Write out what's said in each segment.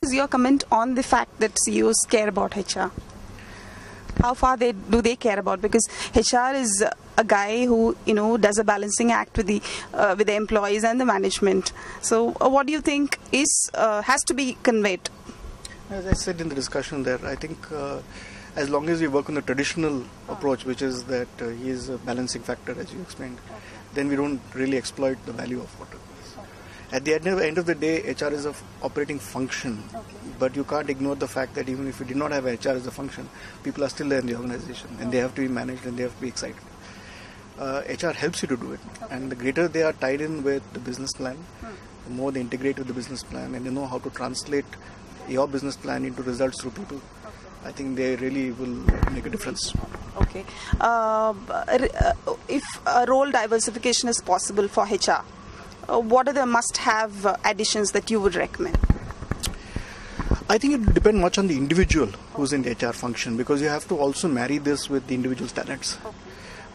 is your comment on the fact that CEOs care about HR? How far do they care about? Because HR is a guy who does a balancing act with the employees and the management. So what do you think has to be conveyed? As I said in the discussion there, I think as long as we work on the traditional approach, which is that he is a balancing factor, as you explained, then we don't really exploit the value of what it is. At the end of the day, HR is an operating function, but you can't ignore the fact that even if you did not have HR as a function, people are still there in the organization, and they have to be managed and they have to be excited. HR helps you to do it, and the greater they are tied in with the business plan, the more they integrate with the business plan, and they know how to translate your business plan into results through people. I think they really will make a difference. Okay. If role diversification is possible for HR, what are the must-have additions that you would recommend? I think it depends much on the individual who's in the HR function, because you have to also marry this with the individual's talents. Okay.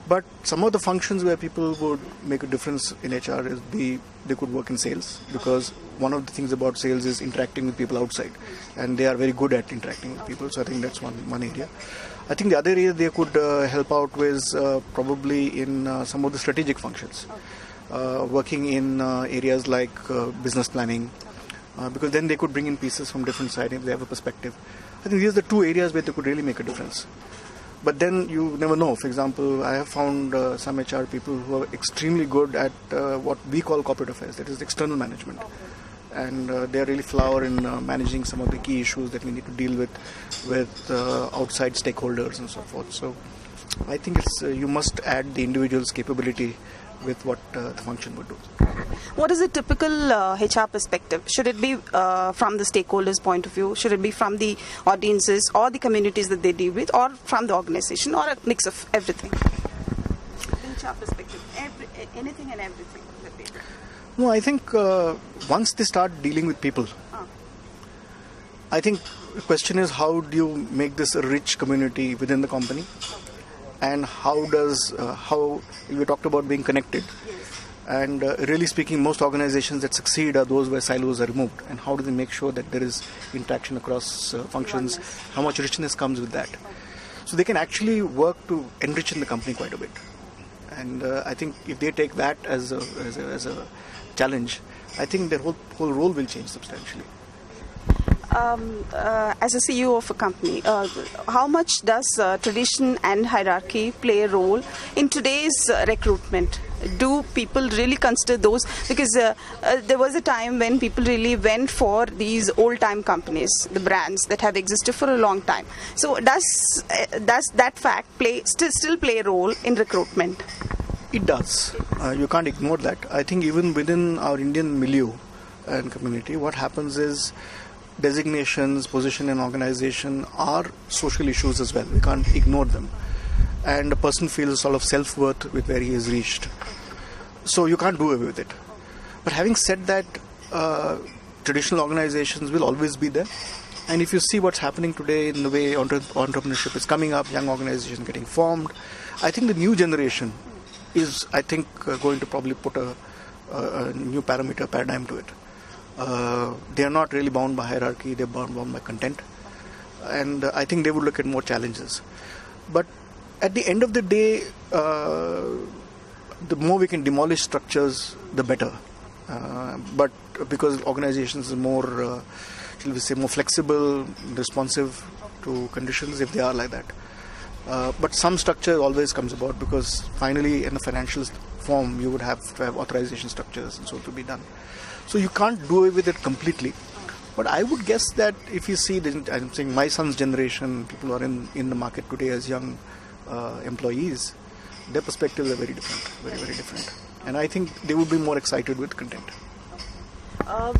But some of the functions where people would make a difference in HR is they could work in sales, because one of the things about sales is interacting with people outside, and they are very good at interacting with people. So I think that's one area. I think the other area they could help out with probably in some of the strategic functions, working in areas like business planning, because then they could bring in pieces from different sides if they have a perspective. I think these are the two areas where they could really make a difference. But then you never know. For example, I have found some HR people who are extremely good at what we call corporate affairs, that is external management. And they are really flower in managing some of the key issues that we need to deal with outside stakeholders and so forth. So I think you must add the individual's capability with what the function would do. What is a typical HR perspective? Should it be from the stakeholders' point of view? Should it be from the audiences or the communities that they deal with, or from the organization, or a mix of everything? HR perspective, anything and everything that they do. No, I think once they start dealing with people, I think the question is, how do you make this a rich community within the company? And how we talked about being connected. And really speaking, most organizations that succeed are those where silos are removed. And how do they make sure that there is interaction across functions? How much richness comes with that? So they can actually work to enrich in the company quite a bit. And I think if they take that as a challenge, I think their whole role will change substantially. As a CEO of a company, how much does tradition and hierarchy play a role in today's recruitment? Do people really consider those? Because there was a time when people really went for these old-time companies, the brands that have existed for a long time. So does that fact still play a role in recruitment? It does. You can't ignore that. I think even within our Indian milieu and community, what happens is designations, position in organization are social issues as well. We can't ignore them. And a person feels sort of self-worth with where he has reached. So you can't do away with it. But having said that, traditional organizations will always be there. And if you see what's happening today in the way entrepreneurship is coming up, young organizations getting formed, I think the new generation is, going to probably put a new paradigm to it. They are not really bound by hierarchy, they're bound by content. And I think they would look at more challenges. But at the end of the day, the more we can demolish structures, the better. But because organizations are more, shall we say, more flexible, responsive to conditions, if they are like that. But some structure always comes about, because finally in a financial form you would have to have authorization structures and so to be done. So you can't do away with it completely. But I would guess that if you see, I'm saying my son's generation, people who are in the market today as young employees, their perspectives are very different, very, very different. And I think they would be more excited with content.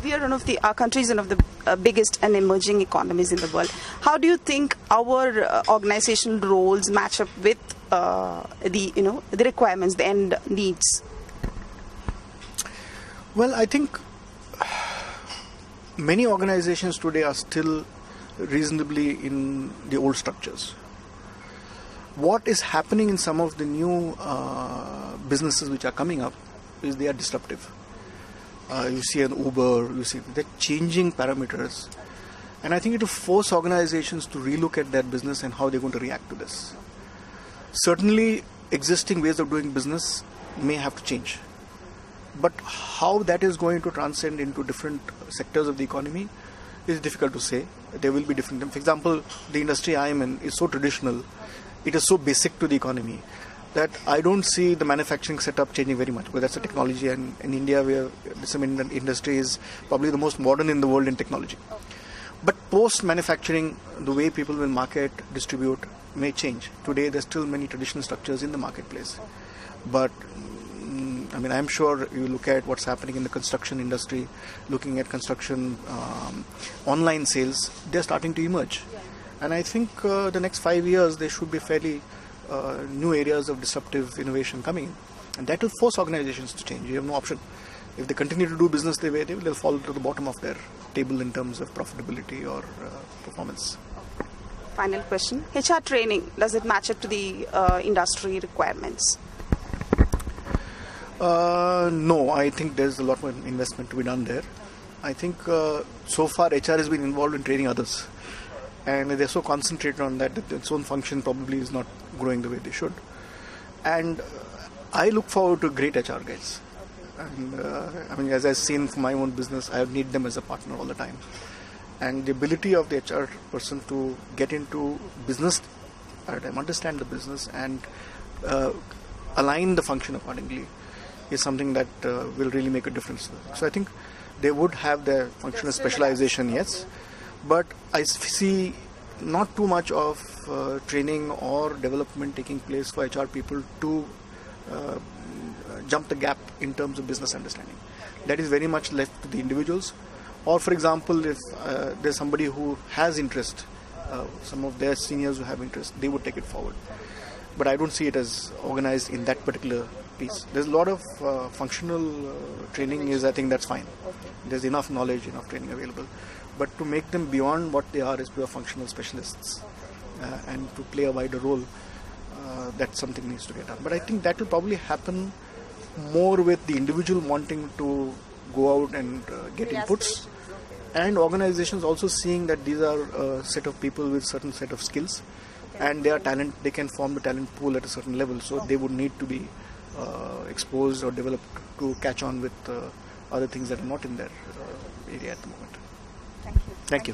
We are one of our countries, one of the biggest and emerging economies in the world. How do you think our organizational roles match up with the requirements, the end needs? Well, I think many organizations today are still reasonably in the old structures. What is happening in some of the new businesses which are coming up is they are disruptive. You see an Uber, they're changing parameters. And I think it will force organizations to relook at their business and how they're going to react to this. Certainly, existing ways of doing business may have to change. But how that is going to transcend into different sectors of the economy is difficult to say. There will be different. For example, the industry I am in is so traditional, it is so basic to the economy that I don't see the manufacturing setup changing very much. Because that's a technology, and in India, where the cement industry is probably the most modern in the world in technology. But post-manufacturing, the way people will market, distribute, may change. Today, there's still many traditional structures in the marketplace. But I mean, I'm sure you look at what's happening in the construction industry, looking at construction online sales, they're starting to emerge. And I think the next 5 years, there should be fairly new areas of disruptive innovation coming in. And that will force organizations to change. You have no option. If they continue to do business the way they'll fall to the bottom of their table in terms of profitability or performance. Final question. HR training, does it match up to the industry requirements? No, I think there's a lot more investment to be done there. I think so far HR has been involved in training others. And they're so concentrated on that its own function probably is not growing the way they should. And I look forward to great HR guys. And I mean, as I've seen for my own business, I need them as a partner all the time. And the ability of the HR person to get into business paradigm, understand the business, and align the function accordingly is something that will really make a difference. So I think they would have their functional specialization, yes, but I see not too much of training or development taking place for HR people to jump the gap in terms of business understanding. That is very much left to the individuals. Or for example, if there's somebody who has interest, some of their seniors who have interest, they would take it forward. But I don't see it as organized in that particular piece. There's a lot of functional training I think that's fine. There's enough knowledge, enough training available. But to make them beyond what they are as pure functional specialists and to play a wider role, that's something needs to get done. But I think that will probably happen more with the individual wanting to go out and get inputs, and organizations also seeing that these are a set of people with certain set of skills, and they are talent. They can form the talent pool at a certain level, so they would need to be exposed or developed to catch on with other things that are not in their area at the moment. Thank you. Thank you.